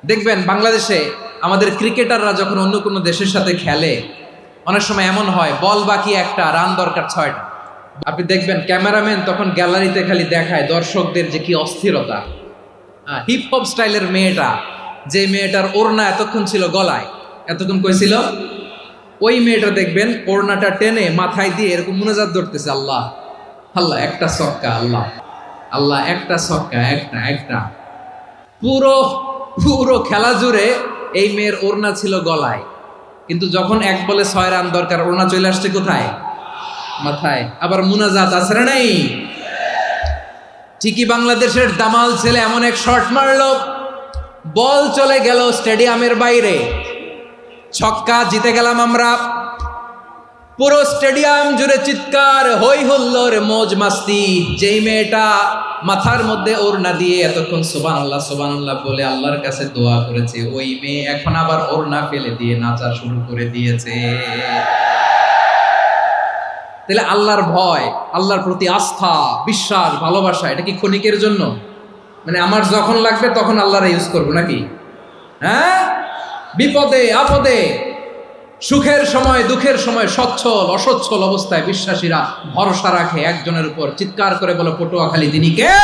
দেখবেন বাংলাদেশে আমাদের ক্রিকেটাররা যখন অন্য কোনো দেশের সাথে খেলে, অনেক সময় এমন হয় বল বাকি একটা, রান দরকার 6টা। আপনি দেখবেন ক্যামেরাম্যান তখন গ্যালারিতে খালি দেখায় দর্শকদের যে কি অস্থিরতা। হিপ হপ স্টাইলের মেয়েটা, যে মেয়েটার ওড়না এতক্ষণ ছিল গলায়, এতক্ষণ কইছিল, ওই মেয়েটা দেখবেন ওড়নাটা টেনে মাথায় দিয়ে এরকম মুনাজাত ধরতেছে, আল্লাহ আল্লাহ একটা ছক্কা, আল্লাহ আল্লাহ একটা ছক্কা, একটা একটা। পুরো পুরো খেলা জুড়ে এই মেয়ের ওড়না ছিল গলায়, কিন্তু যখন 1 বলে 6 রান দরকার, ওড়না চলে আসছে কোথায়? মাথায়। আবার মুনাজাত আছে না নাই? ঠিকই বাংলাদেশের দামাল ছেলে এমন এক শট মারলো, বল চলে গেল স্টেডিয়ামের বাইরে, ছক্কা, জিতে গেলাম আমরা। পুরো স্টেডিয়াম জুড়ে চিৎকার, হই হুল্লোড়, মৌজ মাস্তি। যেই মেয়েটা মাথার মধ্যে ওড়না দিয়ে এতক্ষণ সুবহানাল্লাহ সুবহানাল্লাহ বলে আল্লাহর কাছে দোয়া করেছে, ওই মেয়ে এখন আবার ওড়না ফেলে দিয়ে নাচা শুরু করে দিয়েছে। তাহলে আল্লাহর ভয়, আল্লাহর প্রতি আস্থা, বিশ্বাস, ভালোবাসা, এটা কি ক্ষণিকের জন্য? মানে আমার যখন লাগবে তখন আল্লাহর ইউজ করবো নাকি? হ্যাঁ, বিপদে আপদে, সুখের সময় দুঃখের সময়, সচ্ছল অসচ্ছল অবস্থায় বিশ্বাসীরা ভরসা রাখে একজনের উপর। চিৎকার করে বলো পটুয়াখালী তিনি কে?